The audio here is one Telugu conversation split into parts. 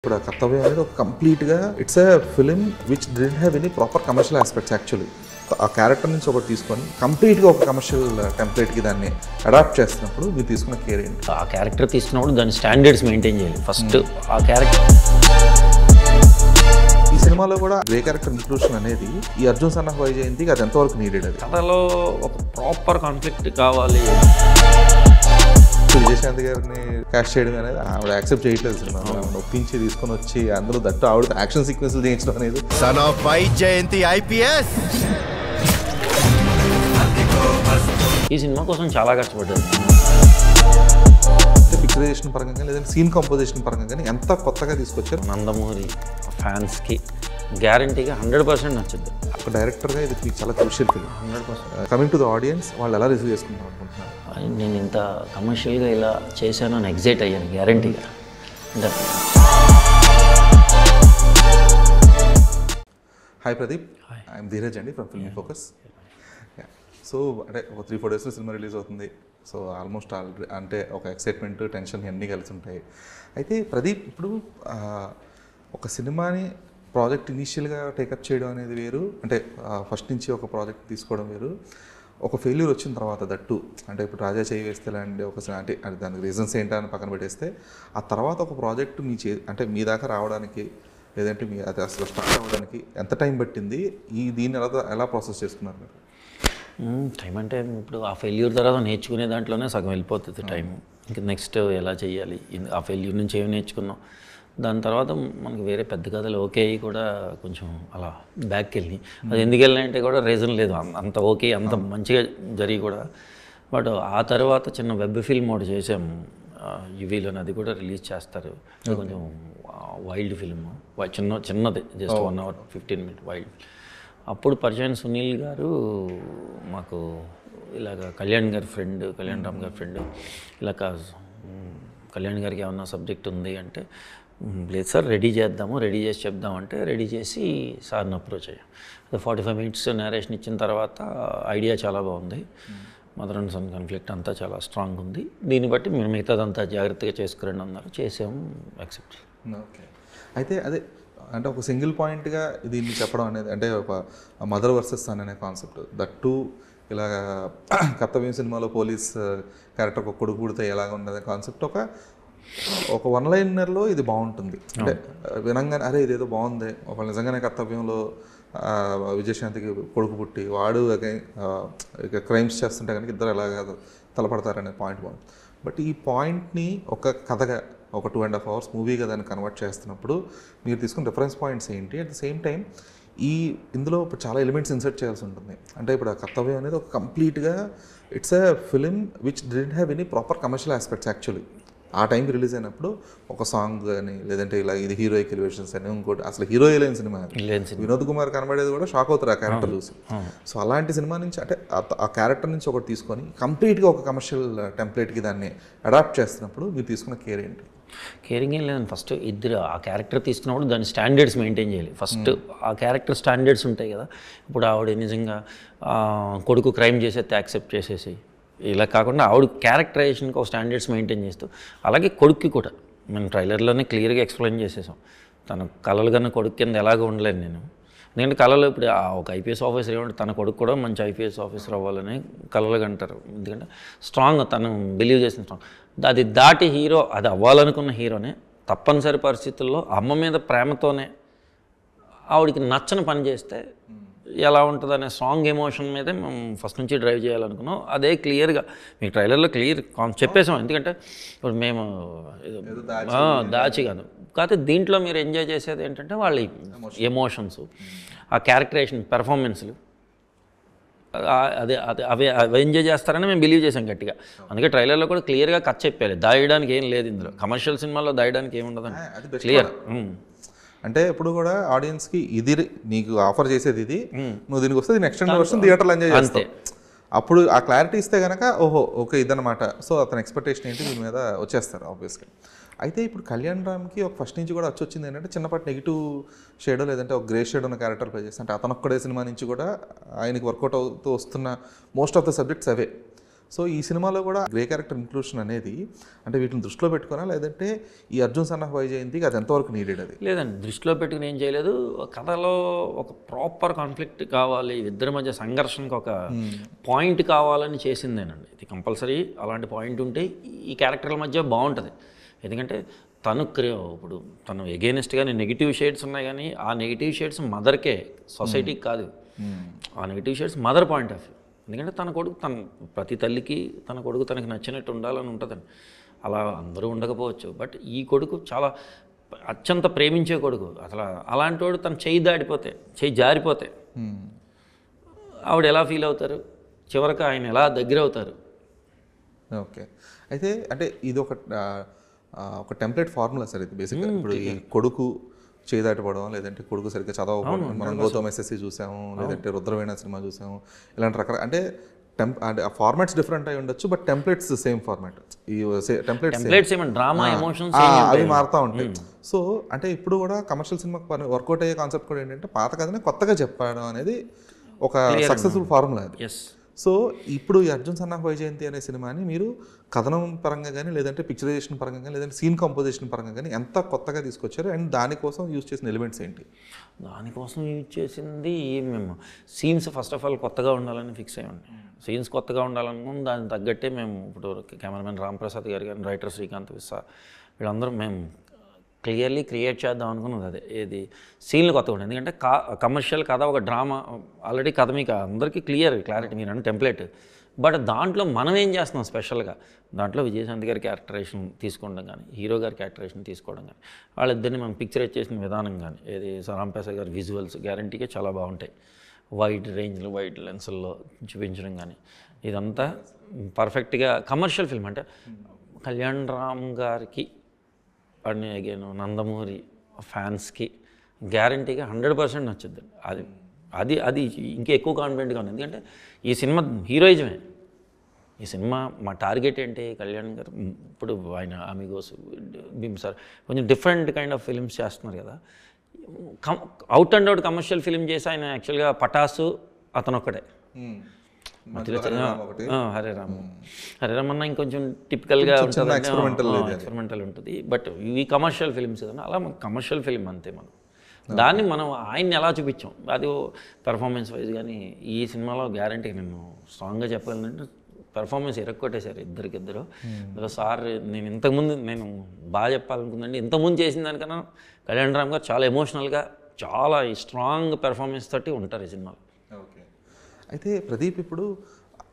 ఇప్పుడు కర్తవ్యం అనేది ఒక కంప్లీట్గా it's a film which didn't have any proper commercial aspects actually. ఆ క్యారెక్టర్ నుంచి ఒకటి తీసుకొని కంప్లీట్గా ఒక కమర్షియల్ టెంప్లెట్కి దాన్ని అడాప్ట్ చేస్తున్నప్పుడు మీరు తీసుకున్న కేర్ ఏంటి? ఆ క్యారెక్టర్ తీసుకున్నప్పుడు దాని స్టాండర్డ్స్ మెయింటైన్ చేయాలి ఫస్ట్. ఆ క్యారెక్టర్ ఈ సినిమాలో కూడా గ్రే క్యారెక్టర్ ఇంక్లూషన్ అనేది ఈ అర్జున్ సన్ ఆఫ్ వైజయంతికి అది ఎంతవరకు నీడెడ్? అది కథలో ఒక ప్రాపర్ కాన్ఫ్లిక్ట్ కావాలి. విజయశాంతి గారిని క్యాస్ట్ చేయడం అనేది ఆవిడ యాక్సెప్ట్ చేయట్లేదు సినిమా. ఒప్పించి తీసుకొని వచ్చి అందరూ దట్టు ఆవిడ యాక్షన్ సీక్వెన్స్లు చేయించడం అనేది. సన్ ఆఫ్ వైజయంతి ఐపీఎస్ ఈ సినిమా కోసం చాలా కష్టపడ్డారు. పిక్చరైజేషన్ పరంగా కానీ లేదంటే సీన్ కంపోజిషన్ పరంగా కానీ ఎంత కొత్తగా తీసుకొచ్చారు. నందమూరి ఫ్యాన్స్కి గ్యారంటీగా 100% నచ్చుద్ది. ఒక డైరెక్టర్గా ఇది మీకు చాలా crucial film. 100%. Coming to the audience, వాళ్ళు ఎలా రిసీవ్ చేసుకుంటారు అనుకుంటున్నారు? నేను ఇంత కమర్షియల్గా ఇలా చేశాను అని ఎగ్జైట్ అయ్యాను గ్యారంటీగా. హాయ్ ప్రదీప్, ఐఎమ్ ధీరజ్ అండి ఫ్రమ్ ఫిల్మ్ ఫోకస్. సో అంటే ఒక 3-4 డేస్లో సినిమా రిలీజ్ అవుతుంది. సో ఆల్మోస్ట్ అంటే ఒక ఎక్సైట్మెంట్, టెన్షన్ అన్నీ కలిసి ఉంటాయి. అయితే ప్రదీప్, ఇప్పుడు ఒక సినిమాని ప్రాజెక్ట్ ఇనీషియల్గా టేకప్ చేయడం అనేది వేరు, అంటే ఫస్ట్ నుంచి ఒక ప్రాజెక్ట్ తీసుకోవడం వేరు. ఒక ఫెయిల్యూర్ వచ్చిన తర్వాత దట్టు, అంటే ఇప్పుడు రాజా చేయి వేస్తే లాంటి ఒక అంటే దానికి రీజన్స్ ఏంటని పక్కన పెట్టేస్తే, ఆ తర్వాత ఒక ప్రాజెక్ట్ అంటే మీ దాకా రావడానికి లేదంటే మీ అది అసలు స్టార్ట్ అవ్వడానికి ఎంత టైం పట్టింది? దీన్ని ఎలా ప్రాసెస్ చేసుకున్నారు మీరు? టైం అంటే ఇప్పుడు ఆ ఫెయిల్యూర్ తర్వాత నేర్చుకునే దాంట్లోనే సగం వెళ్ళిపోతుంది టైము. ఇంకా నెక్స్ట్ ఎలా చేయాలి, ఆ ఫెయిల్యూర్ నుంచి ఏమి నేర్చుకున్నాం, దాని తర్వాత మనకు వేరే పెద్ద కథలు ఓకే కూడా కొంచెం అలా బ్యాక్కి వెళ్ళి, అది ఎందుకు వెళ్ళినాయంటే కూడా రీజన్ లేదు. అంత ఓకే, అంత మంచిగా జరిగి కూడా. బట్ ఆ తర్వాత చిన్న వెబ్ ఫిల్మ్ ఒకటి చేసాము యువీలోని, అది కూడా రిలీజ్ చేస్తారు. అది కొంచెం వైల్డ్ ఫిల్మ్, చిన్నది, జస్ట్ 1 hour 15 minutes వైల్డ్. అప్పుడు పరిచయం సునీల్ గారు మాకు ఇలాగ కళ్యాణ్ రామ్ గారి ఫ్రెండ్ ఇలా కళ్యాణ్ గారికి ఏమన్నా సబ్జెక్ట్ ఉంది అంటే, లేదు సార్ రెడీ చేసి చెప్దామంటే రెడీ చేసి సార్ని అప్రోచ్ అయ్యాం. అది 45 minutes నేరేషన్ ఇచ్చిన తర్వాత ఐడియా చాలా బాగుంది, మదర్ అండ్ సన్ కాన్ఫ్లిక్ట్ అంతా చాలా స్ట్రాంగ్ ఉంది, దీన్ని బట్టి మీరు మిగతాదంతా జాగ్రత్తగా చేసుకురండి అన్నారు. చేసాము, యాక్సెప్ట్. ఓకే. అయితే అదే అంటే ఒక సింగిల్ పాయింట్గా దీన్ని చెప్పడం అనేది, అంటే ఒక మదర్ వర్సెస్ సన్ అనే కాన్సెప్ట్, దట్టు ఇలా కర్తవ్యం సినిమాలో పోలీస్ క్యారెక్టర్ ఒక కొడుకు పుడితే ఎలాగ ఉండదు కాన్సెప్ట్, ఒక వన్ లైనర్లో ఇది బాగుంటుంది. అంటే వినంగానే అరే ఇదేదో బాగుంది, ఒక నిజంగానే కర్తవ్యంలో విజయశాంతికి కొడుకు పుట్టి వాడు క్రైమ్స్ చేస్తుంటే కనుక ఇద్దరు ఎలాగ తలపడతారనే పాయింట్ బాగుంది. బట్ ఈ పాయింట్ని ఒక కథగా, ఒక 2.5 hours మూవీగా దాన్ని కన్వర్ట్ చేస్తున్నప్పుడు మీరు తీసుకున్న రిఫరెన్స్ పాయింట్స్ ఏంటి? అట్ ద సేమ్ టైం ఇందులో ఇప్పుడు చాలా ఎలిమెంట్స్ ఇన్సర్ట్ చేయాల్సి ఉంటుంది. అంటే ఇప్పుడు ఆ కర్తవ్యం అనేది ఒక కంప్లీట్గా it's a film which didn't have any proper commercial aspects actually. ఆ టైంకి రిలీజ్ అయినప్పుడు ఒక సాంగ్ అని లేదంటే ఇలా ఇది హీరోయిక్ ఎలివేషన్స్ అని, ఇంకోటి అసలు హీరో లేని సినిమా, వినోద్ కుమార్ కనబడేది కూడా షాక్ అవుతారు ఆ క్యారెక్టర్ చూసి. సో అలాంటి సినిమా నుంచి, అంటే ఆ క్యారెక్టర్ నుంచి ఒకటి తీసుకొని కంప్లీట్గా ఒక కమర్షియల్ టెంప్లెట్కి దాన్ని అడాప్ట్ చేస్తున్నప్పుడు మీరు తీసుకున్న కేర్ ఏంటి? కేరింగ్ ఏం లేదండి. ఫస్ట్ ఇద్దరు ఆ క్యారెక్టర్ తీసుకున్నప్పుడు దాని స్టాండర్డ్స్ మెయింటైన్ చేయాలి ఫస్ట్. ఆ క్యారెక్టర్ స్టాండర్డ్స్ ఉంటాయి కదా. ఇప్పుడు ఆవిడ నిజంగా కొడుకు క్రైమ్ చేసేస్తే యాక్సెప్ట్ చేసేసి, ఇలా కాకుండా ఆవిడ క్యారెక్టరైజేషన్కి ఒక స్టాండర్డ్స్ మెయింటైన్ చేస్తూ, అలాగే కొడుక్కి కూడా మేము ట్రైలర్లోనే క్లియర్గా ఎక్స్ప్లెయిన్ చేసేసాం. తన కళలు కన్నా కొడుకు కింద ఎలాగ ఉండలేను నేను. ఎందుకంటే కళలో ఇప్పుడు ఒక ఐపీఎస్ ఆఫీసర్ ఏమంటే తన కొడుకు కూడా మంచి ఐపీఎస్ ఆఫీసర్ అవ్వాలని కళలుగా అంటారు. ఎందుకంటే స్ట్రాంగ్, తను బిలీవ్ చేసిన స్ట్రాంగ్, అది దాటి హీరో, అది అవ్వాలనుకున్న హీరోనే తప్పనిసరి పరిస్థితుల్లో అమ్మ మీద ప్రేమతోనే ఆవిడికి నచ్చని పని చేస్తే ఎలా ఉంటుంది అనే స్ట్రాంగ్ ఎమోషన్ మీదే మేము ఫస్ట్ నుంచి డ్రైవ్ చేయాలనుకున్నాం. అదే క్లియర్గా మీకు ట్రైలర్లో క్లియర్ చెప్పేసాం. ఎందుకంటే ఇప్పుడు మేము దాచి కాదు, కాకపోతే దీంట్లో మీరు ఎంజాయ్ చేసేది ఏంటంటే వాళ్ళ ఎమోషన్స్, ఆ క్యారెక్టరేషన్, పెర్ఫార్మెన్స్లు, అవి ఎంజాయ్ చేస్తారని మేము బిలీవ్ చేసాం గట్టిగా. అందుకే ట్రైలర్లో కూడా క్లియర్గా కట్ చెప్పాలి, దాయడానికి ఏం లేదు ఇందులో. కమర్షియల్ సినిమాల్లో దాయడానికి ఏముండదండి, క్లియర్. అంటే ఇప్పుడు కూడా ఆడియన్స్కి ఇది నీకు ఆఫర్ చేసేది ఇది, నువ్వు దీనికి వస్తే దీని ఎక్స్టెండ్ వర్షన్ థియేటర్లో ఎంజాయ్ చేస్తావు. అప్పుడు ఆ క్లారిటీ ఇస్తే కనుక ఓకే ఇదన్నమాట. సో అతని ఎక్స్పెక్టేషన్ ఏంటి దీని మీద వచ్చేస్తారు ఆబ్వియస్గా. అయితే ఇప్పుడు కళ్యాణ్ రామ్కి ఒక ఫస్ట్ నుంచి కూడా వచ్చింది ఏంటంటే చిన్నపాటి నెగిటివ్ షేడో లేదంటే ఒక గ్రే షేడ్ ఉన్న క్యారెక్టర్ ప్లే చేస్తే, అంటే అతను ఒక్కడే సినిమా నుంచి కూడా ఆయనకి వర్కౌట్ అవుతూ వస్తున్న most of the subjects away. So ఈ సినిమాలో కూడా గ్రే క్యారెక్టర్ ఇంక్లూషన్ అనేది అంటే వీటిని దృష్టిలో పెట్టుకున్నా, లేదంటే ఈ అర్జున్ సన్ ఆఫ్ వైజయంతికి అది ఎంతవరకు నీడెడ్? అది లేదండి, దృష్టిలో పెట్టుకుని ఏం చేయలేదు. కథలో ఒక ప్రాపర్ కాన్ఫ్లిక్ట్ కావాలి, ఇద్దరి మధ్య సంఘర్షణకు ఒక పాయింట్ కావాలని చేసిందేనండి. ఇది కంపల్సరీ అలాంటి పాయింట్ ఉంటే ఈ క్యారెక్టర్ల మధ్య బాగుంటుంది. ఎందుకంటే ఇప్పుడు తను ఎగెయినిస్ట్గానే నెగిటివ్ షేడ్స్ ఉన్నాయి, కానీ ఆ నెగిటివ్ షేడ్స్ మదర్కే, సొసైటీకి కాదు. ఆ negative shades mother point of view. ఎందుకంటే తన కొడుకు ప్రతి తల్లికి తన కొడుకు తనకి నచ్చినట్టు ఉండాలని ఉంటుందండి. అలా అందరూ ఉండకపోవచ్చు, బట్ ఈ కొడుకు చాలా అత్యంత ప్రేమించే కొడుకు. అసలు అలాంటి వాడు తను చెయ్యి జారిపోతే ఆవిడ ఎలా ఫీల్ అవుతారు, చివరికి ఆయన ఎలా దగ్గర అవుతారు. ఓకే, అయితే అంటే ఇది ఒక టెంప్లెట్ ఫార్ములా సార్ ఇది బేసిక్గా. ఇప్పుడు ఈ కొడుకు చేదాటిపోవడం, లేదంటే కొడుకు సరిగ్గా చదవకపోవడం, మనం గౌతమ్ ఎస్ఎస్సి చూసాము, లేదంటే రుద్రవీణ సినిమా చూసాము, ఇలాంటి రకరకాల అంటే ఆ ఫార్మాట్స్ డిఫరెంట్ అయి ఉండొచ్చు, బట్ టెంప్లెట్స్ సేమ్ ఫార్మాట్. ఈ టెంప్లెట్స్ డ్రామా ఎమోషన్స్ అవి మారుతూ ఉంటాయి. సో అంటే ఇప్పుడు కూడా కమర్షియల్ సినిమాకి వర్కౌట్ అయ్యే కాన్సెప్ట్ కూడా ఏంటంటే పాత కథనే కొత్తగా చెప్పడం అనేది ఒక సక్సెస్ఫుల్ ఫార్ములా అది. సో ఇప్పుడు ఈ అర్జున్ సన్ ఆఫ్ వైజయంతి అనే సినిమాని మీరు కథనం పరంగా కానీ, లేదంటే పిక్చరైజేషన్ పరంగా కానీ, లేదంటే సీన్ కంపోజిషన్ పరంగా కానీ ఎంత కొత్తగా తీసుకొచ్చారు, అండ్ దానికోసం యూజ్ చేసిన ఎలిమెంట్స్ ఏంటి? దానికోసం యూజ్ చేసింది మేము సీన్స్ ఫస్ట్ ఆఫ్ ఆల్ కొత్తగా ఉండాలని ఫిక్స్ అయ్యండి. సీన్స్ కొత్తగా ఉండాలనుకుని దానికి తగ్గట్టే మేము ఇప్పుడు కెమెరామెన్ రాంప్రసాద్ గారు కానీ, రైటర్ శ్రీకాంత్ విస్సా, వీళ్ళందరూ మేము క్లియర్లీ క్రియేట్ చేద్దాం అనుకున్నది అదే. ఏది సీన్లు కొత్తగా ఉండేది. ఎందుకంటే కమర్షియల్ కథ, ఒక డ్రామా ఆల్రెడీ కథ మీకు అందరికీ క్లారిటీ మీరు అంటే టెంప్లెట్. బట్ దాంట్లో మనం ఏం చేస్తున్నాం స్పెషల్గా, దాంట్లో విజయశాంతి గారి క్యారెక్టరేషన్ తీసుకోవడం కానీ, హీరో గారి క్యారెక్టరేషన్ తీసుకోవడం కానీ, వాళ్ళిద్దరిని మనం పిక్చరైజ్ చేసిన విధానం కానీ, ఏది రాంప్రసాద్ గారి విజువల్స్ గ్యారంటీగా చాలా బాగుంటాయి. వైడ్ రేంజ్లో, వైడ్ లెన్సుల్లో చూపించడం కానీ, ఇదంతా పర్ఫెక్ట్గా కమర్షియల్ ఫిల్మ్. అంటే కళ్యాణ్ రామ్ గారికి అండ్ అగైన్ నందమూరి ఫ్యాన్స్కి గ్యారంటీగా 100% నచ్చుద్ది. అది అది ఇంకా ఎక్కువ కాన్ఫిడెంట్గా ఉంది. ఎందుకంటే ఈ సినిమా హీరోయిజమే. ఈ సినిమా మా టార్గెట్ ఏంటి, కళ్యాణ్ గారు ఇప్పుడు ఆయన అమిగోస్, భీమ్ సార్ కొంచెం డిఫరెంట్ కైండ్ ఆఫ్ ఫిల్మ్స్ చేస్తున్నారు కదా. Out and out commercial film చేసి ఆయన యాక్చువల్గా పటాసు అతను ఒక్కడే. హరే రామ్ అన్న ఇంకొంచెం టిపికల్గా ఉంటుంది, ఎక్స్పెరిమెంటల్ ఉంటుంది. బట్ ఈ కమర్షియల్ ఫిల్మ్స్ కదా, అలా కమర్షియల్ ఫిల్మ్ అంతే. దాన్ని మనం ఆయన్ని ఎలా చూపించాం, అది పెర్ఫార్మెన్స్ వైజ్. కానీ ఈ సినిమాలో గ్యారంటీ నేను స్ట్రాంగ్గా చెప్పాలంటే పెర్ఫార్మెన్స్ ఎరక్కొట్టేశారు ఇద్దరికిద్దరు. సార్ నేను బాగా చెప్పాలనుకుందండి, ఇంతకుముందు చేసిన దానికన్నా కళ్యాణ్ రామ్ గారు చాలా ఎమోషనల్గా, చాలా స్ట్రాంగ్ పెర్ఫార్మెన్స్ తోటి ఉంటారు ఈ సినిమాలో. ఓకే, అయితే ప్రదీప్ ఇప్పుడు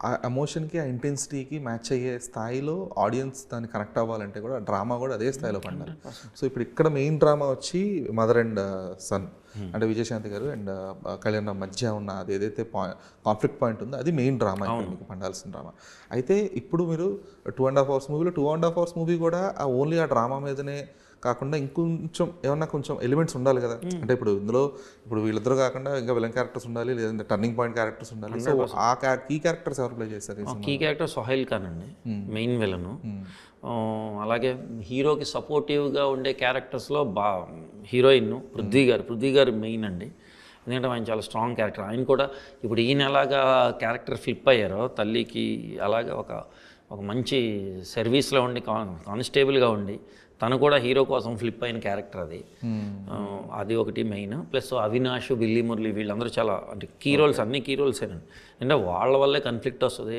ఆ ఎమోషన్కి, ఆ ఇంటెన్సిటీకి మ్యాచ్ అయ్యే స్థాయిలో ఆడియన్స్ దాన్ని కనెక్ట్ అవ్వాలంటే కూడా డ్రామా కూడా అదే స్థాయిలో పండాలి. సో ఇప్పుడు ఇక్కడ మెయిన్ డ్రామా వచ్చి మదర్ అండ్ సన్, అంటే విజయశాంతి గారు అండ్ కళ్యాణ్ మధ్య ఉన్న అది ఏదైతే కాన్ఫ్లిక్ట్ పాయింట్ ఉందో అది మెయిన్ డ్రామా, మీకు పండాల్సిన డ్రామా. అయితే ఇప్పుడు మీరు 2.5 hours మూవీలో 2.5 hours మూవీ కూడా ఓన్లీ ఆ డ్రామా మీదనే కాకుండా ఇంకొంచెం ఏమన్నా కొంచెం ఎలిమెంట్స్ ఉండాలి కదా. అంటే ఇప్పుడు వీళ్ళిద్దరు కాకుండా ఇంకా విలన్ క్యారెక్టర్స్ ఉండాలి, లేదంటే టర్నింగ్ పాయింట్ క్యారెక్టర్స్ ఉండాలి. సో ఆ కీ క్యారెక్టర్స్ ఎవరు ప్లే చేస్తారు? కీ క్యారెక్టర్ సోహైల్ ఖాన్ అండి, మెయిన్ విలను. అలాగే హీరోకి సపోర్టివ్గా ఉండే క్యారెక్టర్స్లో హీరోయిన్ పృథ్వీ గారు మెయిన్ అండి. ఎందుకంటే ఆయన చాలా స్ట్రాంగ్ క్యారెక్టర్. ఆయన కూడా ఇప్పుడు ఈయన ఎలాగా క్యారెక్టర్ ఫ్లిప్ అయ్యారో తల్లికి, అలాగే ఒక మంచి సర్వీస్లో ఉండి కానిస్టేబుల్గా ఉండి తను కూడా హీరో కోసం ఫ్లిప్ అయిన క్యారెక్టర్ అది ఒకటి మెయిన్. ప్లస్ అవినాష్, బిల్లీ మురళి వీళ్ళందరూ చాలా అంటే కీ రోల్స్, అన్ని కీ రోల్సేనండి. అంటే వాళ్ళ వల్లే కాన్ఫ్లిక్ట్ వస్తుంది,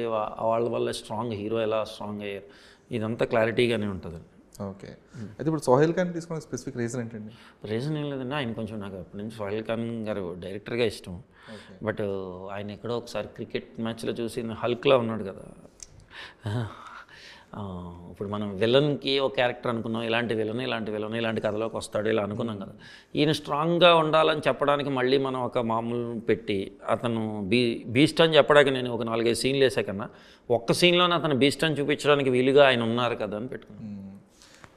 వాళ్ళ వల్లే స్ట్రాంగ్ హీరో ఎలా స్ట్రాంగ్ అయ్యారు, ఇదంతా క్లారిటీగానే ఉంటుంది. ఓకే, అయితే ఇప్పుడు సోహైల్ ఖాన్ తీసుకున్న స్పెసిఫిక్ రీజన్ ఏంటండి? రీజన్ ఏం లేదండి, ఆయన కొంచెం నాకు అప్పటి నుంచి సోహైల్ ఖాన్ గారు డైరెక్టర్గా ఇష్టం. బట్ ఆయన ఎక్కడో ఒకసారి క్రికెట్ మ్యాచ్లో చూసి హల్క్లా ఉన్నాడు కదా. ఇప్పుడు మనం విలన్కి ఒక క్యారెక్టర్ అనుకున్నాం, ఇలాంటి విలన్ ఇలాంటి కథలోకి వస్తాడు ఇలా అనుకున్నాం కదా. ఈయన స్ట్రాంగ్గా ఉండాలని చెప్పడానికి మళ్ళీ మనం ఒక మామూలు పెట్టి అతను బీస్ట్ అని చెప్పడానికి నేను ఒక 4-5 సీన్లు వేసా కన్నా ఒక్క సీన్లోనే అతను బీస్ట్ అని చూపించడానికి వీలుగా ఆయన ఉన్నారు కదా అని పెట్టుకున్నాను.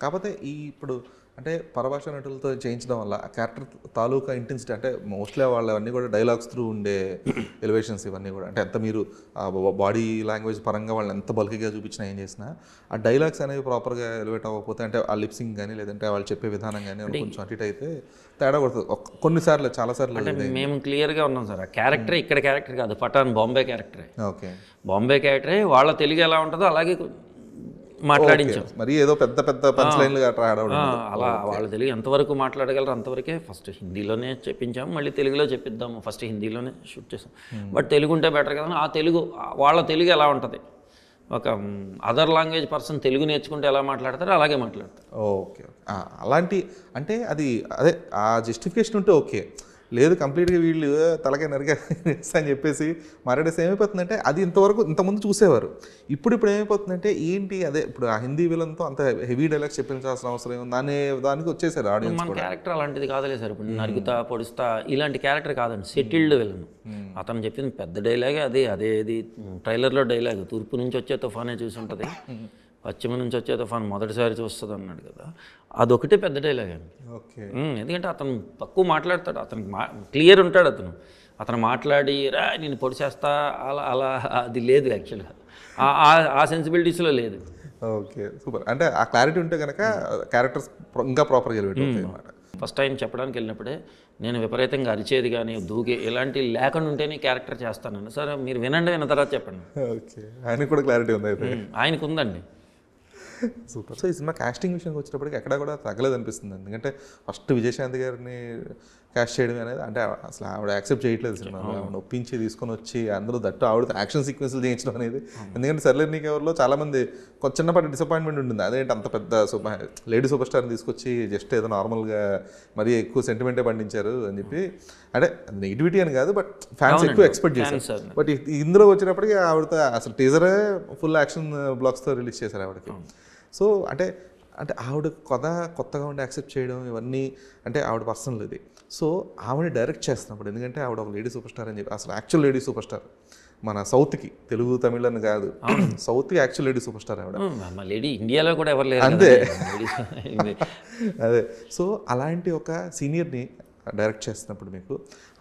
కాకపోతే ఇప్పుడు అంటే పరభాష నటులతో చేయించడం వల్ల ఆ క్యారెక్టర్ తాలూకా ఇంటెన్సిటీ అంటే మోస్ట్లీ వాళ్ళవన్నీ కూడా డైలాగ్స్ త్రూ ఉండే ఎలివేషన్స్ ఇవన్నీ కూడా అంటే ఎంత మీరు బాడీ లాంగ్వేజ్ పరంగా వాళ్ళని ఎంత బల్కీగా చూపించినా ఏం చేసినా ఆ డైలాగ్స్ అనేవి ప్రాపర్గా ఎలివేట్ అవ్వకపోతే అంటే ఆ లిప్సింగ్ కానీ లేదంటే వాళ్ళు చెప్పే విధానం కానీ కొంచెం అటు ఇటు అయితే తేడా కొడుతుంది కొన్నిసార్లు చాలాసార్లు. మేము క్లియర్గా ఉన్నాం సార్, ఆ క్యారెక్టర్ ఇక్కడ క్యారెక్టర్ కాదు, పఠాన్ బాంబే క్యారెక్టరే. ఓకే, బాంబే క్యారెక్టరే, వాళ్ళ తెలుగు ఎలా ఉంటుందో అలాగే మాట్లాడించాం. మరి ఏదో పెద్ద పెద్ద పంచ్ లైన్లు అలా వాళ్ళ తెలుగు ఎంతవరకు మాట్లాడగలరు అంతవరకే ఫస్ట్ హిందీలోనే చెప్పించాము, మళ్ళీ తెలుగులో చెప్పిద్దాము. ఫస్ట్ హిందీలోనే షూట్ చేసాం, బట్ తెలుగు ఉంటే బెటర్ కదా. ఆ తెలుగు వాళ్ళ తెలుగు ఎలా ఉంటుంది, ఒక అదర్ లాంగ్వేజ్ పర్సన్ తెలుగు నేర్చుకుంటే ఎలా మాట్లాడతారో అలాగే మాట్లాడతారు. ఓకే, అలాంటి అంటే అది అదే ఆ జస్టిఫికేషన్ ఉంటే ఓకే. లేదు కంప్లీట్గా వీళ్ళు తలకే నరిగా అని చెప్పేసి మాట్లాడేసి ఏమైపోతుందంటే అది ఇంతకుముందు చూసేవారు. ఇప్పుడు ఏమైపోతుందంటే ఏంటి అదే ఇప్పుడు ఆ హిందీ విలన్తో అంత హెవీ డైలాగ్స్ చెప్పించాల్సిన అవసరం ఏముంది అనే దానికి వచ్చేసారు ఆడియన్స్. మన క్యారెక్టర్ అలాంటిది కాదలే సార్, ఇప్పుడు నరుగుతా పొడుస్తా ఇలాంటి క్యారెక్టర్ కాదండి, సెటిల్డ్ విలన్. అతను చెప్పింది పెద్ద డైలాగే అదేది ట్రైలర్లో డైలాగ్, తూర్పు నుంచి వచ్చే తుఫానే చూసి ఉంటుంది, పశ్చిమ నుంచి వచ్చే తుఫాన్ మొదటిసారి చూస్తుంది అన్నాడు కదా, అదొకటే పెద్ద డైలాగ్ అండి. ఓకే, ఎందుకంటే అతను తక్కువ మాట్లాడతాడు, అతనికి క్లియర్ ఉంటాడు. అతను మాట్లాడి రా నేను పొడిచేస్తా అలా అది లేదు యాక్చువల్గా, ఆ సెన్సిబిలిటీస్లో లేదు. Okay, super. అంటే ఆ క్లారిటీ ఉంటే కనుక క్యారెక్టర్స్ ఇంకా ప్రాపర్గా అన్నమాట. ఫస్ట్ టైం చెప్పడానికి వెళ్ళినప్పుడే నేను విపరీతంగా అరిచేది కానీ దూకే ఇలాంటి లేకుండా ఉంటేనే క్యారెక్టర్ చేస్తానండి. సరే మీరు విన్న తర్వాత చెప్పండి. ఓకే, ఆయనకు కూడా క్లారిటీ ఉంది అయితే. ఆయనకు ఉందండి. సూపర్. సో ఈ సినిమా కాస్టింగ్ విషయానికి వచ్చేటప్పటికి ఎక్కడ కూడా తగ్గలేదు అనిపిస్తుంది. ఎందుకంటే ఫస్ట్ విజయశాంతి గారిని క్యాస్ట్ చేయడం అనేది అంటే అసలు ఆవిడ యాక్సెప్ట్ చేయట్లేదు సినిమాలో, ఆవిడ ఒప్పించి తీసుకొని వచ్చి అందరూ దట్టు ఆవిడ యాక్షన్ సీక్వెన్స్లు చేయించడం అనేది. ఎందుకంటే సర్లేరు నీకు ఎవరిలో చాలామంది చిన్నపాటి డిసప్పాయింట్మెంట్ ఉంటుంది, అదేంటి అంత పెద్ద లేడీ సూపర్ స్టార్ని తీసుకొచ్చి జస్ట్ ఏదో నార్మల్గా మరీ ఎక్కువ సెంటిమెంటే పండించారు అని చెప్పి, అంటే నెగిటివిటీ అని కాదు బట్ ఫ్యాన్స్ ఎక్కువ ఎక్స్పెక్ట్ చేశారు. బట్ ఇందులో వచ్చినప్పటికీ ఆవిడతో అసలు టీజరే ఫుల్ యాక్షన్ బ్లాక్స్తో రిలీజ్ చేశారు ఆవిడకి. సో అంటే ఆవిడ కొత్తగా ఉండి యాక్సెప్ట్ చేయడం ఇవన్నీ అంటే ఆవిడ పర్సనల్ ఇది. సో ఆవిడని డైరెక్ట్ చేస్తున్నప్పుడు ఎందుకంటే ఆవిడ ఒక లేడీ సూపర్ స్టార్ అని చెప్పి అసలు యాక్చువల్ లేడీ సూపర్ స్టార్ మన సౌత్కి, తెలుగు తమిళ అని కాదు, సౌత్కి యాక్చువల్ లేడీ సూపర్ స్టార్ ఆవిడ. లేడీ ఇండియాలో కూడా ఎవరు లేరు అంతే. అదే, సో అలాంటి ఒక సీనియర్ని డైరెక్ట్ చేస్తున్నప్పుడు మీకు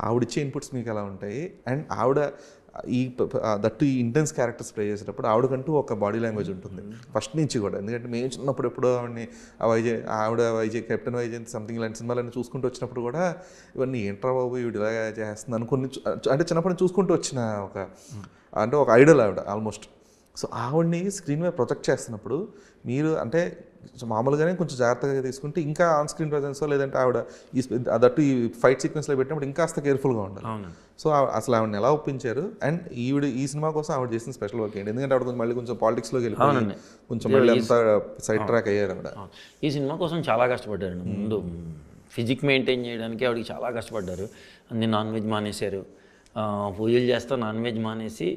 ఆవిడిచ్చే ఇన్పుట్స్ మీకు ఎలా ఉంటాయి, అండ్ ఆవిడ ఈ ఇంటెన్స్ క్యారెక్టర్స్ ప్లే చేసేటప్పుడు ఆవిడకంటూ ఒక బాడీ లాంగ్వేజ్ ఉంటుంది ఫస్ట్ నుంచి కూడా. ఎందుకంటే మేము చిన్నప్పుడు ఎప్పుడో ఆవిడ వైజాగ్ కెప్టెన్ వైజయంతి సంథింగ్ ఇలాంటి సినిమాలన్నీ చూసుకుంటూ వచ్చినప్పుడు కూడా ఇవన్నీ ఏంట్రా బాబు ఈవిడ ఇలాగా చేస్తుంది అనుకుని అంటే చిన్నప్పుడు చూసుకుంటూ వచ్చిన ఒక ఐడల్ ఆవిడ ఆల్మోస్ట్. సో ఆవిడని స్క్రీన్ మీద ప్రొజెక్ట్ చేస్తున్నప్పుడు మీరు అంటే మామూలుగానే కొంచెం జాగ్రత్తగా తీసుకుంటే ఇంకా ఆన్ స్క్రీన్ ప్రజెన్స్ లేదంటే ఆవిడ దట్టు ఈ ఫైట్ సీక్వెన్స్లో పెట్టినప్పుడు ఇంకాస్త కేర్ఫుల్గా ఉండాలి. సో అసలు ఆవిడని ఎలా ఒప్పించారు, అండ్ ఈ సినిమా కోసం ఆవిడ చేసిన స్పెషల్ వర్క్ ఏంటి? ఎందుకంటే ఆవిడ మళ్ళీ కొంచెం పాలిటిక్స్లోకి వెళ్ళిపోయి కొంచెం మళ్ళీ అంతా సైడ్ ట్రాక్ అయ్యారు ఆవిడ. ఈ సినిమా కోసం చాలా కష్టపడ్డారు. ముందు ఫిజిక్ మెయింటైన్ చేయడానికి ఆవిడకి చాలా కష్టపడ్డారు. అన్ని నాన్ వెజ్ మానేశారు, పూజలు చేస్తా నాన్ వెజ్ మానేసి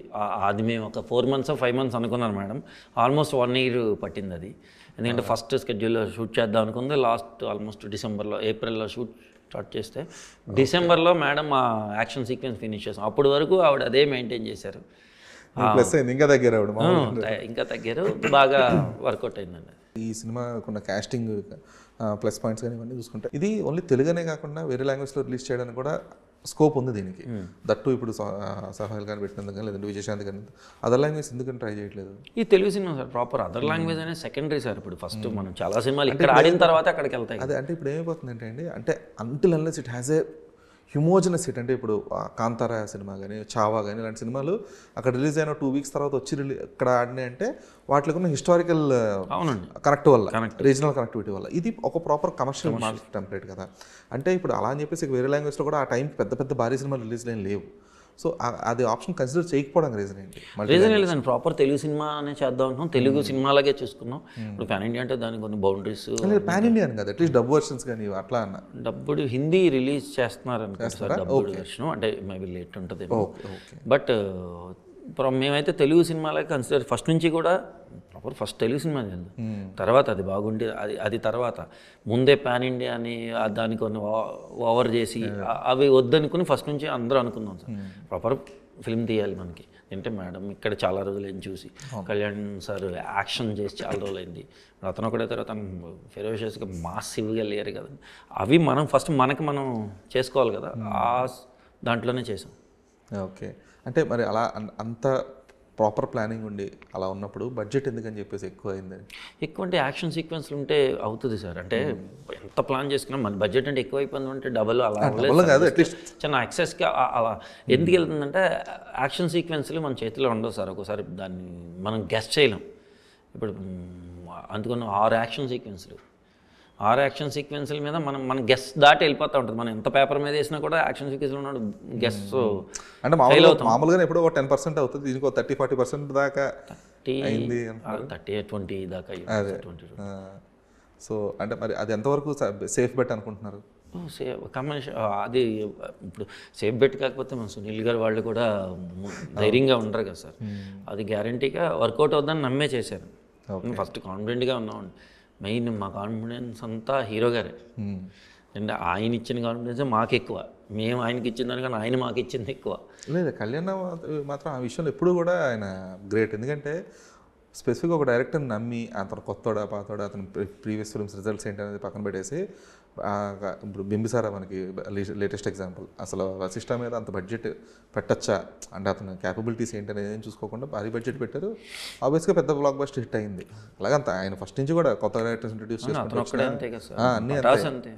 అది మేము ఒక 4 months 5 months అనుకున్నాను మేడం, ఆల్మోస్ట్ 1 year పట్టింది అది. ఎందుకంటే ఫస్ట్ స్కెడ్యూల్లో షూట్ చేద్దాం అనుకుంది, లాస్ట్ ఆల్మోస్ట్ ఏప్రిల్లో షూట్ స్టార్ట్ చేస్తే డిసెంబర్లో మేడం ఆ యాక్షన్ సీక్వెన్స్ ఫినిష్ చేసాం. అప్పటి వరకు ఆవిడ అదే మెయింటైన్ చేశారు. ఇంకా తగ్గారు, బాగా వర్కౌట్ అయిందండి. ఈ సినిమా కొన్న కాస్టింగ్ ప్లస్ పాయింట్స్ కానీ ఇవన్నీ చూసుకుంటే ఇది ఓన్లీ తెలుగునే కాకుండా వేరే లాంగ్వేజ్లో రిలీజ్ చేయడానికి కూడా స్కోప్ ఉంది దీనికి. దట్టు ఇప్పుడు సహాయాలు కానీ పెట్టినందుకు కానీ లేదంటే విజయశాంతి కానీ అదర్ లాంగ్వేజ్ ఎందుకని ట్రై చేయట్లేదు? ఈ Telugu cinema sir proper other language అనేది సెకండరీ సార్. ఇప్పుడు ఫస్ట్ మనం చాలా సినిమాలు ఇక్కడ ఆడిన తర్వాత అక్కడికి వెళ్తాయి. అదే అంటే ఇప్పుడు ఏమైపోతుందంటే అండి, అంటే until unless it has a humongous hit. అంటే ఇప్పుడు కాంతారా సినిమా కానీ చావా కానీ ఇలాంటి సినిమాలు అక్కడ రిలీజ్ అయిన 2 weeks తర్వాత వచ్చి ఇక్కడ ఆడినాయి అంటే వాటికి ఉన్న హిస్టారికల్ కనెక్ట్ వల్ల, రీజనల్ కనెక్టివిటీ వల్ల. ఇది ఒక ప్రాపర్ కమర్షియల్ మార్కెట్ టెంప్లెట్ కదా. అంటే ఇప్పుడు అలా అని చెప్పేసి వేరే లాంగ్వేజ్లో కూడా ఆ టైం పెద్ద భారీ సినిమాలు రిలీజ్ లేని లేవు. సో అది ఆప్షన్ కన్సిడర్ చేయకపోవడానికి రీజన్ ఏంటి? రీజన్ లేదండి, ప్రాపర్ తెలుగు సినిమా అనే చేద్దాం అనుకున్నాం, తెలుగు సినిమాలాగే చూసుకున్నాం. ఇప్పుడు పాన్ ఇండియా అంటే దానికి కొన్ని బౌండరీస్. పాన్ ఇండియా అని కదా, అట్లీస్ట్ డబ్ వర్షన్స్ కానీ అట్లా అన్న. డబ్బుడు హిందీ రిలీజ్ చేస్తున్నారు అనుకుంటారు, డబ్బుడు వెర్షన్ అంటే మేబీ లేట్ ఉంటుంది. బట్ మేమైతే తెలుగు సినిమాలకి కన్సిడర్ ఫస్ట్ నుంచి కూడా ప్రాపర్ ఫస్ట్ తెలుగు సినిమా చేద్దాం, తర్వాత అది బాగుంటే అది తర్వాత ముందే పాన్ ఇండియా అని దాన్ని కొన్ని ఓవర్ చేసి అవి వద్దనుకుని ఫస్ట్ నుంచి అందరూ అనుకుందాం సార్. ప్రాపర్ ఫిల్మ్ తీయాలి మనకి అంటే మేడం ఇక్కడ చాలా రోజులైంది చూసి కళ్యాణ్ సార్ యాక్షన్ చేసి చాలా రోజులైంది అతను ఒకటే తర్వాత తను ఫెరోషియస్గా మాసివ్గా లేరు కదా అవి మనం ఫస్ట్ మనకి మనం చేసుకోవాలి కదా ఆ దాంట్లోనే చేసాం. ఓకే, అంటే మరి అలా అంత ప్రాపర్ ప్లానింగ్ ఉండి అలా ఉన్నప్పుడు బడ్జెట్ ఎందుకని చెప్పేసి ఎక్కువ అయిందని? ఎక్కువ అంటే యాక్షన్ సీక్వెన్స్లు ఉంటే అవుతుంది సార్. అంటే ఎంత ప్లాన్ చేసుకున్నా మన బడ్జెట్ అంటే ఎక్కువ అయిపోయింది అంటే డబల్ అలా కాదు, అట్లీస్ట్ చిన్న ఎక్సెస్గా అలా ఎందుకు వెళ్తుందంటే యాక్షన్ సీక్వెన్స్లు మన చేతిలో ఉండవు సార్. ఒకసారి దాన్ని మనం గెస్ట్ చేయలేం. ఇప్పుడు అందుకని 6 యాక్షన్ సీక్వెన్స్ల మీద మనం గెస్ దాటి వెళ్ళిపోతూ ఉంటుంది. మనం ఎంత పేపర్ మీద వేసినా కూడా యాక్షన్ సీక్వెన్స్లో ఉన్నాడు గెస్. అంటే మామూలుగా ఎప్పుడో 10% అవుతుంది, దీనికి 30-40% దాకా అయింది. 30-20 దాకా. అదే, సో అంటే మరి అది ఎంతవరకు సేఫ్ బెట్ అనుకుంటున్నారు? కమర్షియల్ అది ఇప్పుడు సేఫ్ బెట్ కాకపోతే మన సునీల్ గారు వాళ్ళు కూడా ధైర్యంగా ఉండరు కదా సార్. అది గ్యారంటీగా వర్కౌట్ అవుతుందని నమ్మే చేశారు. ఫస్ట్ కాన్ఫిడెంట్గా ఉన్నామండి. మెయిన్ మా కాన్ఫిడెన్స్ అంతా హీరో గారే. అంటే ఆయన ఇచ్చిన కాన్ఫిడెన్స్ మాకు ఎక్కువ, మేము ఆయనకి ఇచ్చిన దానికన్నా ఆయన మాకు ఇచ్చింది ఎక్కువ. లేదు, కళ్యాణ్ మాత్రం ఆ విషయంలో ఎప్పుడు కూడా ఆయన గ్రేట్. ఎందుకంటే స్పెసిఫిక్గా ఒక డైరెక్టర్ని నమ్మి అతను కొత్తోడా పాతోడా అతను ప్రీవియస్ ఫిల్మ్స్ రిజల్ట్స్ ఏంటనేది పక్కన పెట్టేసి ఇప్పుడు బింబిసారా మనకి లేటెస్ట్ ఎగ్జాంపుల్. అసలు వశిష్ఠ మీద అంత బడ్జెట్ పెట్టచ్చా అంటే అతను క్యాపబిలిటీస్ ఏంటనేది ఏం చూసుకోకుండా భారీ బడ్జెట్ పెట్టారు. ఆబ్వియస్గా పెద్ద బ్లాక్ బస్టర్ హిట్ అయింది. అలాగంత ఆయన ఫస్ట్ నుంచి కూడా కొత్త డైరెక్టర్స్ ఇంట్రడ్యూస్ అన్నీ అంతే.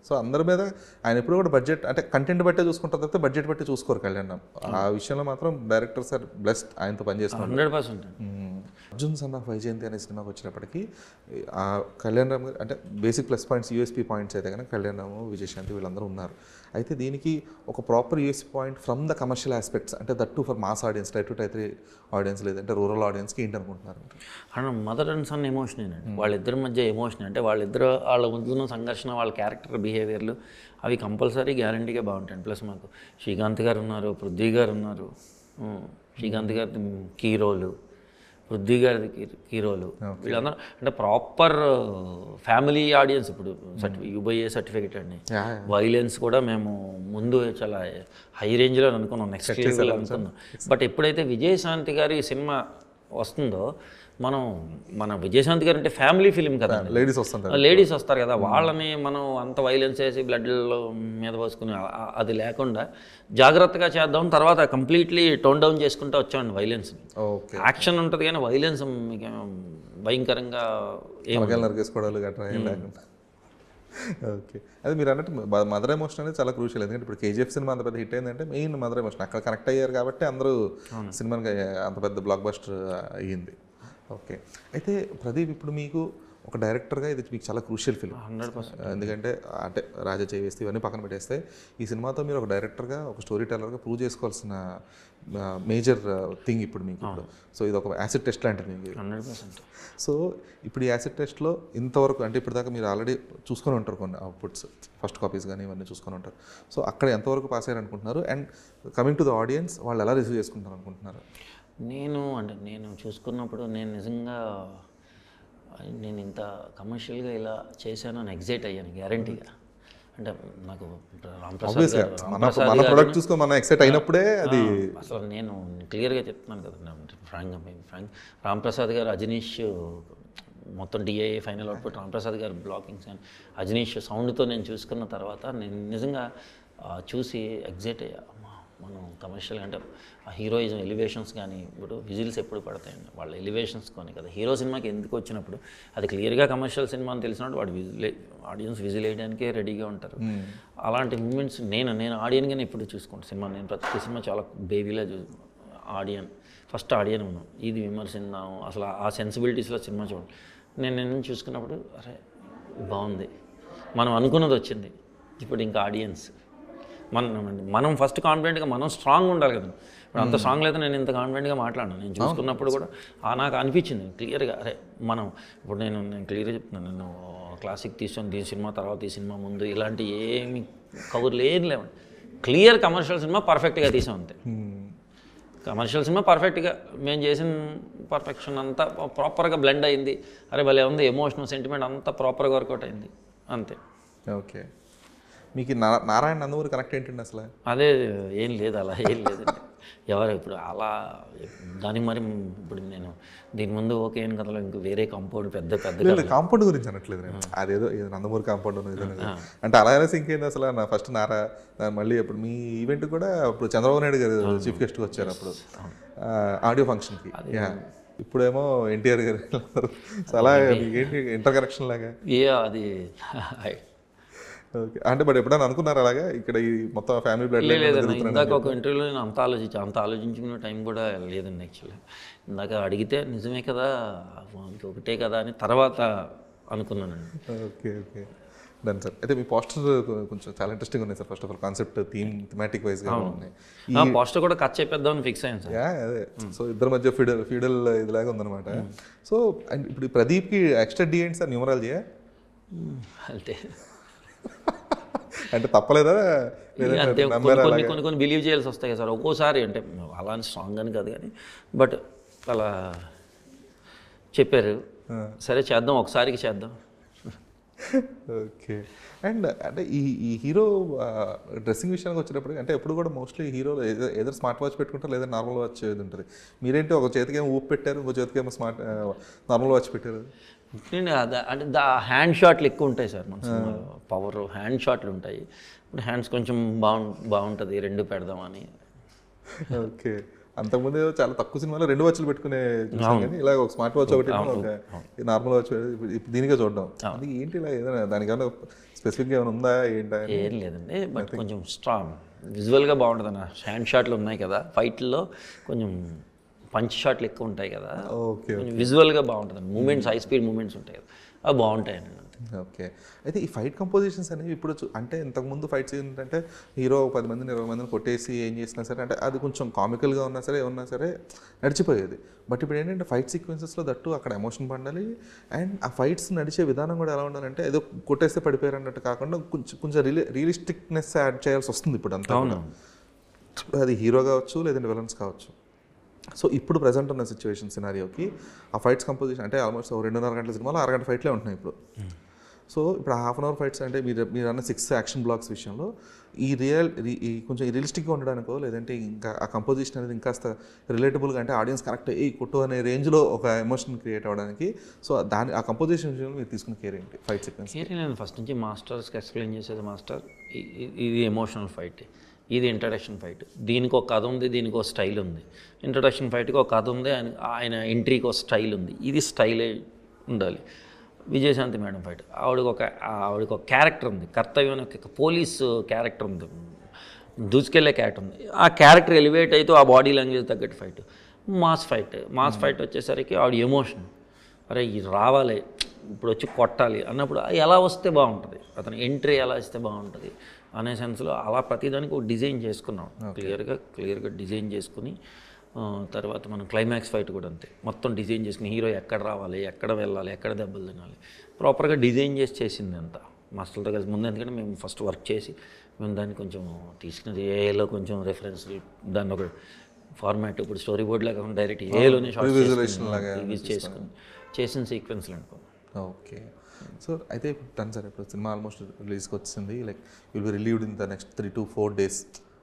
సో అందరి మీద ఆయన ఎప్పుడు కూడా బడ్జెట్ అంటే కంటెంట్ బట్టే చూసుకుంటారు తప్పితే బడ్జెట్ బట్టి చూసుకోరు కళ్యాణ్. ఆ విషయంలో మాత్రం డైరెక్టర్స్ ఆర్ బ్లెస్డ్ ఆయనతో పనిచేస్తున్నారు. 100%. అర్జున్ సన్ ఆఫ్ వైజయంతి అనే సినిమాకి వచ్చినప్పటికీ ఆ కళ్యాణ్ రామ్ గారు అంటే basic plus points USP points అయితే కనుక కళ్యాణ్ రామ్, విజయశాంతి వీళ్ళందరూ ఉన్నారు. అయితే దీనికి ఒక proper USP point from the commercial aspects అంటే that to for mass audience, type 3 audience లేదంటే రూరల్ ఆడియన్స్కి ఏంటి అనుకుంటున్నారు? అంటే మదర్ అండ్ సన్ ఎమోషన్ అండి. వాళ్ళిద్దరి మధ్య ఎమోషన్ అంటే వాళ్ళ మధ్య సంఘర్షణ, వాళ్ళ క్యారెక్టర్ బిహేవియర్లు అవి కంపల్సరీ గ్యారంటీగా బాగుంటాయి. ప్లస్ మాకు శ్రీకాంత్ గారు ఉన్నారు, పృథ్వీ గారు ఉన్నారు. శ్రీకాంత్ గారి కీ రోలు, పృథ్వీ గారి కీ రోలు, వీళ్ళందరూ అంటే ప్రాపర్ ఫ్యామిలీ ఆడియన్స్. ఇప్పుడు యూబైఏ సర్టిఫికేట్ అండి. వైలెన్స్ కూడా మేము ముందు చాలా హై రేంజ్లో అనుకున్నాం, నెక్స్ట్ లెవెల్ అనుకున్నాం. బట్ ఎప్పుడైతే విజయశాంతి గారి సినిమా వస్తుందో మన విజయశాంతి గారు అంటే ఫ్యామిలీ ఫిలిం కదా, లేడీస్ వస్తారు కదా, వాళ్ళని మనం అంత వైలెన్స్ చేసి బ్లడ్లో మీద పోసుకుని అది లేకుండా జాగ్రత్తగా చేద్దాం. తర్వాత కంప్లీట్లీ టోన్ డౌన్ చేసుకుంటూ వచ్చామండి వైలెన్స్. యాక్షన్ ఉంటుంది కానీ వైలెన్స్ మీకు భయంకరంగా నరికేసుకోవడాలు గట్రా ఏం లేకుండా. ఓకే, అది మీరు అన్నట్టు మదర్ ఎమోషన్ అనేది చాలా క్రూషియల్. ఎందుకంటే ఇప్పుడు కేజీఎఫ్ సినిమా అంత పెద్ద హిట్ అయిందంటే మెయిన్ మదర్ ఎమోషన్ అక్కడ కనెక్ట్ అయ్యారు కాబట్టి అందరూ సినిమాకి అంత పెద్ద బ్లాక్ బస్టర్ అయ్యింది. ఓకే, అయితే ప్రదీప్ ఇప్పుడు మీకు ఒక డైరెక్టర్గా ఇది మీకు చాలా క్రూషియల్ ఫిల్మ్. 100%. ఎందుకంటే అంటే రాజా చేవేస్తే ఇవన్నీ పక్కన పెట్టేస్తే ఈ సినిమాతో మీరు ఒక డైరెక్టర్గా, ఒక స్టోరీ టెల్లర్గా ప్రూవ్ చేసుకోవాల్సిన మేజర్ థింగ్ ఇప్పుడు మీకు. సో ఇది ఒక యాసిడ్ టెస్ట్ లాంటిది మీకు. 100%. సో ఇప్పుడు ఈ యాసిడ్ టెస్ట్లో ఇంతవరకు అంటే ఇప్పటిదాకా మీరు ఆల్రెడీ చూసుకొని ఉంటారు కొన్ని అవుట్పుట్స్, ఫస్ట్ కాపీస్ కానీ ఇవన్నీ చూసుకొని ఉంటారు. సో అక్కడ ఎంతవరకు పాస్ అయ్యారు అనుకుంటున్నారు? And coming to the audience, వాళ్ళు ఎలా రిసీవ్ చేసుకుంటారు అనుకుంటున్నారు? నేను చూసుకున్నప్పుడు నేను నిజంగా నేను ఇంత కమర్షియల్గా ఇలా చేశాను ఎగ్జైట్ అయ్యాను గ్యారంటీగా. అంటే నాకు రాంప్రసాద్ అసలు నేను క్లియర్గా చెప్తున్నాను కదా, ఫ్రాంక్ రాంప్రసాద్ గారు, అజనీష్ మొత్తం డిఐఏ ఫైనల్ అవుట్పుట్ రాంప్రసాద్ గారు బ్లాకింగ్స్ అండ్ అజనీష్ సౌండ్తో నేను చూసుకున్న తర్వాత నేను నిజంగా చూసి ఎగ్జైట్ అయ్యా. మనం కమర్షియల్ అంటే ఆ హీరోయిజం ఎలివేషన్స్ కానీ ఇప్పుడు విజిల్స్ ఎప్పుడు పడతాయండి వాళ్ళ ఎలివేషన్స్ కొని కదా. హీరో సినిమాకి ఎందుకు వచ్చినప్పుడు అది క్లియర్గా కమర్షియల్ సినిమా అని తెలిసినప్పుడు వాడు ఆడియన్స్ విజిల్ వేయడానికే రెడీగా ఉంటారు. అలాంటి మూమెంట్స్ నేను ఆడియన్గానే ఎప్పుడు చూసుకుంటాను సినిమా. నేను ప్రతి సినిమా చాలా బేబీలా ఫస్ట్ ఆడియన్ ఉన్నాం, ఇది విమర్శిందాం అసలు ఆ సెన్సిబిలిటీస్లో సినిమా చూడండి. నేను చూసుకున్నప్పుడు అరే బాగుంది, మనం అనుకున్నది వచ్చింది. ఇప్పుడు ఇంకా ఆడియన్స్ మనం ఫస్ట్ కాన్ఫిడెంట్గా మనం స్ట్రాంగ్ ఉండాలి కదా. ఇప్పుడు అంత స్ట్రాంగ్ లేదా నేను ఇంత కాన్ఫిడెంట్గా మాట్లాడాను. నేను చూసుకున్నప్పుడు కూడా నాకు అనిపించింది క్లియర్గా, అరే ఇప్పుడు నేను క్లియర్గా చెప్తున్నాను, నేను క్లాసిక్ తీసుకొని ఈ సినిమా తర్వాత ఈ సినిమా ముందు ఇలాంటి ఏమి కవర్లు ఏం లేవండి. క్లియర్ కమర్షియల్ సినిమా పర్ఫెక్ట్గా తీసాం అంతే. కమర్షియల్ సినిమా పర్ఫెక్ట్గా మేము చేసిన పర్ఫెక్షన్ అంతా ప్రాపర్గా బ్లెండ్ అయింది. అరే భలే ఉంది, ఎమోషనల్ సెంటిమెంట్ అంతా ప్రాపర్గా వర్కౌట్ అయింది అంతే. ఓకే, మీకు నారాయణ నందమూరి కనెక్ట్ ఏంటండి అసలు? అదే ఏం లేదు, అలా ఏం లేదండి. ఎవరు ఇప్పుడు అలా దానికి మరి ఇప్పుడు నేను దీని ముందు ఓకే అని కథలో ఇంక వేరే కాంపౌండ్ పెద్ద పెద్ద కాంపౌండ్ గురించి అనట్లేదు నేను, అదేదో ఏదో నందమూరి కాంపౌండ్ అంటే అలాగే ఇంకేంది అసలు నా ఫస్ట్ నారా మళ్ళీ ఇప్పుడు మీ ఈవెంట్ కూడా ఇప్పుడు చంద్రబాబు నాయుడు గారు చీఫ్ గెస్ట్గా వచ్చారు అప్పుడు ఆడియో ఫంక్షన్కి. ఇప్పుడేమో ఎన్టీఆర్ గారు సో అలా ఏంటి ఇంటర్ కనెక్షన్ లాగా అది ఓకే. అంటే బట్ ఎప్పుడైనా అనుకున్నారు అలాగా ఇక్కడ ఈ మొత్తం ఫ్యామిలీ బ్లడ్ లేదండి. ఇందాక ఒక ఇంటర్వ్యూలో నేను అంత ఆలోచించుకునే టైం కూడా లేదండి యాక్చువల్లీ. ఇందాక అడిగితే నిజమే కదా ఒకటే కదా అని తర్వాత అనుకున్నానండి. Okay okay done sir. అయితే మీ పోస్టర్ కొంచెం చాలా ఇంట్రెస్టింగ్ ఉన్నాయి sir. First of all concept thematic వైజ్గా ఉన్నాయి. పోస్టర్ కూడా కట్ చేద్దామని ఫిక్స్ అయ్యాను సార్. అదే సో ఇద్దరి మధ్య ఫ్యూడల్ ఇదిలాగా ఉందన్నమాట. సో అండ్ ఇప్పుడు ప్రదీప్కి ఎక్స్ట్రా డి ఏంటి సార్ న్యూమరాలజీయా అంతే అంటే తప్పలేదా? అంతే కొన్ని బిలీవ్ చేయాల్సి వస్తాయి కదా సార్ ఒక్కోసారి. అంటే అలా స్ట్రాంగ్ అని కాదు కానీ బట్ అలా చెప్పారు, సరే చేద్దాం ఒకసారికి చేద్దాం. ఓకే. అండ్ అంటే ఈ హీరో డ్రెస్సింగ్ విషయానికి వచ్చేటప్పుడు అంటే ఎప్పుడు కూడా మోస్ట్లీ హీరోలు ఏదో స్మార్ట్ వాచ్ పెట్టుకుంటారు లేదా నార్మల్ వాచ్ ఏది ఉంటుంది. మీరేంటి ఒక చేతికి ఏమో ఊపు పెట్టారు, ఇంకో చేతికి ఏమో నార్మల్ వాచ్ పెట్టారు. అంటే హ్యాండ్ షాట్లు ఎక్కువ ఉంటాయి సార్ మన సినిమాలో. పవర్ హ్యాండ్ షాట్లు ఉంటాయి. ఇప్పుడు హ్యాండ్స్ కొంచెం బాగుంటుంది రెండు పెడదామని. ఓకే. అంతకుముందు చాలా తక్కువ సినిమాలో 2 వాచ్లు పెట్టుకునే చూసాం కానీ ఇలా ఒక స్మార్ట్ వాచ్ ఒకటి ఒక నార్మల్ వాచ్ దీనికే చూడడం. అది ఏంటి ఇలా ఏదైనా దానికి ఏమైనా స్పెసిఫిక్గా ఏమైనా ఉందా ఏంటా? ఏం లేదండి బట్ కొంచెం స్ట్రాంగ్ విజువల్గా బాగుంటుంది అన్న. హ్యాండ్ షాట్లు ఉన్నాయి కదా ఫైట్లో, కొంచెం పంచ్ షాట్లు ఎక్కువ ఉంటాయి కదా, కొంచెం విజువల్గా బాగుంటుంది. మూమెంట్స్ హై స్పీడ్ మూమెంట్స్ ఉంటాయి కదా, అవి బాగుంటాయండి. ఓకే. అయితే ఈ ఫైట్ కంపోజిషన్స్ అనేవి ఇప్పుడు అంటే ఇంతకుముందు ఫైట్స్ ఏంటంటే హీరో 10 మందిని 20 మందిని కొట్టేసి ఏం చేసినా సరే అంటే అది కొంచెం కామికల్గా ఉన్నా సరే ఏమన్నా సరే నడిచిపోయేది. బట్ ఇప్పుడు ఏంటంటే ఫైట్ సీక్వెన్సెస్లో దట్టు అక్కడ ఎమోషన్ పండాలి అండ్ ఆ ఫైట్స్ నడిచే విధానం కూడా ఎలా ఉండాలంటే ఏదో కొట్టేస్తే పడిపోయారు అన్నట్టు కాకుండా కొంచెం రియలిస్టిక్నెస్ యాడ్ చేయాల్సి వస్తుంది ఇప్పుడు అంతా. అది హీరో కావచ్చు లేదంటే విలన్స్ కావచ్చు. సో ఇప్పుడు ప్రజెంట్ ఉన్న సిచ్యువేషన్ సినారియోకి ఆ ఫైట్స్ కంపోజిషన్ అంటే ఆల్మోస్ట్ 2.5 గంటల సినిమాలో 6 గంటల ఫైట్లే ఉంటున్నాయి ఇప్పుడు. సో ఇప్పుడు హాఫ్ అన్ అవర్ ఫైట్స్ అంటే మీరు అన్న 6 యాక్షన్ బ్లాక్స్ విషయంలో ఈ కొంచెం రియలిస్టిక్గా ఉండడానికో లేదంటే ఇంకా ఆ కంపోజిషన్ అనేది ఇంకాస్త రిలేటబుల్గా అంటే ఆడియన్స్ కరెక్ట్ కొట్టు అనే రేంజ్లో ఒక ఎమోషన్ క్రియేట్ అవ్వడానికి సో ఆ కంపోజిషన్ విషయంలో మీరు తీసుకున్న కేర్ ఏంటి? ఫైట్ సీక్వెన్స్ కేర్ నేను ఫస్ట్ నుంచి మాస్టర్స్కి ఎక్స్ప్లెయిన్ చేసేది మాస్టర్ ఇది ఎమోషనల్ ఫైట్, ఇది ఇంట్రడక్షన్ ఫైట్. దీనికి ఒక కథ ఉంది, దీనికి ఒక స్టైల్ ఉంది. ఇంట్రడక్షన్ ఫైట్కి ఒక కథ ఉంది, ఆయన ఎంట్రీకి ఒక స్టైల్ ఉంది. ఇది స్టైలే ఉండాలి. విజయశాంతి మేడం ఫైట్ ఆవిడకి ఒక క్యారెక్టర్ ఉంది, కర్తవ్యం ఒక పోలీసు క్యారెక్టర్ ఉంది, దూసుకెళ్ళే క్యారెక్టర్ ఉంది. ఆ క్యారెక్టర్ ఎలివేట్ అయితే ఆ బాడీ లాంగ్వేజ్ తగ్గట్టు ఫైట్. మాస్ ఫైట్ వచ్చేసరికి ఆవిడ ఎమోషన్, అరే ఇది రావాలి ఇప్పుడు వచ్చి కొట్టాలి అన్నప్పుడు ఎలా వస్తే బాగుంటుంది, అతను ఎంట్రీ ఎలా ఇస్తే బాగుంటుంది అనే సెన్స్లో అలా ప్రతిదానికి ఒక డిజైన్ చేసుకున్నాం. క్లియర్గా డిజైన్ చేసుకుని తర్వాత మనం క్లైమాక్స్ ఫైట్ కూడా అంతే మొత్తం డిజైన్ చేసుకుని హీరో ఎక్కడ రావాలి, ఎక్కడ వెళ్ళాలి, ఎక్కడ దెబ్బలు తినాలి ప్రాపర్గా డిజైన్ చేసింది అంతా మాస్టర్లతో కలిసి ముందు. ఎందుకంటే మేము ఫస్ట్ వర్క్ చేసి మేము దాన్ని కొంచెం తీసుకున్నది ఏలో కొంచెం రెఫరెన్స్ దాన్ని ఒక ఫార్మాట్ ఇప్పుడు స్టోరీ బోర్డ్ లాగా డైరెక్ట్ ఏలోనే రిలీజ్ చేసుకుని చేసిన సీక్వెన్స్లు అనుకో. ఓకే. సో అయితే డన్ సార్. ఇప్పుడు సినిమా ఆల్మోస్ట్ రిలీజ్కి వచ్చింది. Like will be relieved in the next 3 to 4 days.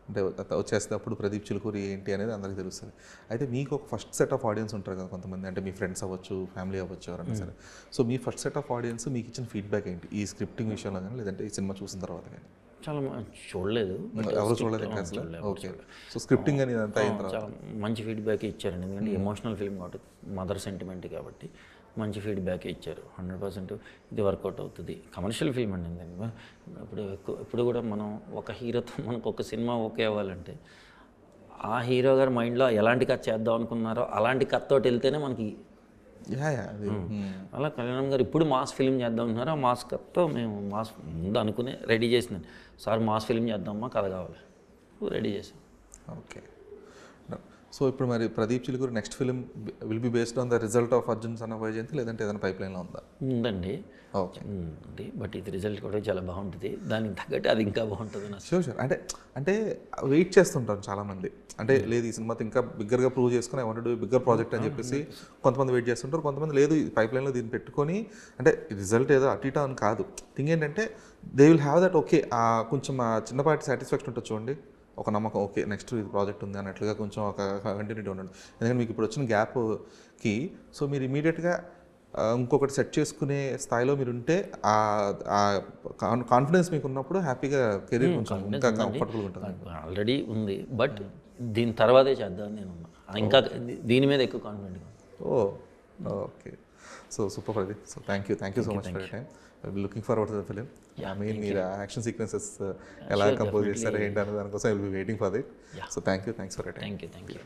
అంటే వచ్చేస్తే అప్పుడు ప్రదీప్ చిలుకూరి ఏంటి అనేది అందరికీ తెలుస్తుంది. అయితే మీకు ఒక ఫస్ట్ సెట్ ఆఫ్ ఆడియన్స్ ఉంటారు కదా కొంతమంది, అంటే మీ ఫ్రెండ్స్ అవ్వచ్చు, ఫ్యామిలీ అవ్వచ్చు, ఎవరైనా సరే. So me first set of audience మీకు ఇచ్చిన ఫీడ్బ్యాక్ ఏంటి ఈ స్క్రిప్టింగ్ విషయంలో కానీ లేదంటే ఈ సినిమా చూసిన తర్వాత కానీ? చాలా చూడలేదు, ఎవరు చూడలేదు ఇంకా అసలు. ఓకే. సో స్క్రిప్టింగ్ అని అంతా అయిన తర్వాత చాలా మంచి ఫీడ్బ్యాక్ ఇచ్చారండి. ఎందుకంటే ఎమోషనల్ ఫిల్మ్ కాబట్టి, మదర్ సెంటిమెంట్ కాబట్టి మంచి ఫీడ్బ్యాక్ ఇచ్చారు. 100% ఇది వర్కౌట్ అవుతుంది. కమర్షియల్ ఫిల్మ్ అండి. ఇప్పుడు కూడా మనం ఒక హీరోతో మనకు ఒక సినిమా ఓకే అవ్వాలంటే ఆ హీరో గారి మైండ్లో ఎలాంటి కథ చేద్దాం అనుకున్నారో అలాంటి కథతోటి వెళ్తేనే మనకి. అలా కళ్యాణం గారు ఇప్పుడు మాస్ ఫిల్మ్ చేద్దాం అన్నారు. ఆ మాస్ కథతో మేము మాస్ ముందు అనుకునే రెడీ చేసినాను. సార్ మాస్ ఫిల్మ్ చేద్దామా, కథ కావాలి, రెడీ చేసాం. ఓకే. సో ఇప్పుడు మరి Pradeep Chilukuri next film will be based on the result of Arjun son of Vyjayanthi లేదంటే ఏదైనా పైప్ లైన్లో ఉందా? ఉందండి. ఓకే. ఉంది బట్ ఇది రిజల్ట్ కూడా చాలా బాగుంటుంది. దానికి తగ్గట్టు అది ఇంకా బాగుంటుంది. షూర్. అంటే వెయిట్ చేస్తుంటారు చాలామంది. అంటే లేదు ఈ సినిమాతో ఇంకా బిగ్గర్గా ప్రూవ్ చేసుకుని I want to do bigger project అని చెప్పేసి కొంతమంది వెయిట్ చేస్తుంటారు. కొంతమంది లేదు పైప్ లైన్లో దీన్ని పెట్టుకొని అంటే రిజల్ట్ ఏదో అటు ఇటా అని కాదు. థింగ్ ఏంటంటే they will have that okay కొంచెం చిన్నపాటి సాటిస్ఫాక్షన్ ఉంటుంది చూడండి. ఒక నమ్మకం ఓకే నెక్స్ట్ ఇది ప్రాజెక్ట్ ఉంది అన్నట్లుగా కొంచెం ఒక కంటిన్యూటీ ఉండండి. ఎందుకంటే మీకు ఇప్పుడు వచ్చిన గ్యాప్కి సో మీరు ఇమీడియట్గా ఇంకొకటి సెట్ చేసుకునే స్థాయిలో మీరు ఉంటే కాన్ఫిడెన్స్ మీకు ఉన్నప్పుడు హ్యాపీగా కెరీర్ కొంచెం ఇంకా కంఫర్టబుల్గా ఉంటుంది. ఆల్రెడీ ఉంది, బట్ దీని తర్వాతే చేద్దామని నేను ఉన్నా. ఇంకా దీని మీద ఎక్కువ కాన్ఫిడెంట్గా. Okay, so super Pradeep. So thank you so much for your time. Looking forward to the film. I mean మీరు యాక్షన్ సీక్వెన్సెస్ ఎలా కంపోజ్ చేస్తారు ఏంటి అనే దానికోసం I will be waiting for it. So thanks for your time. Thank you.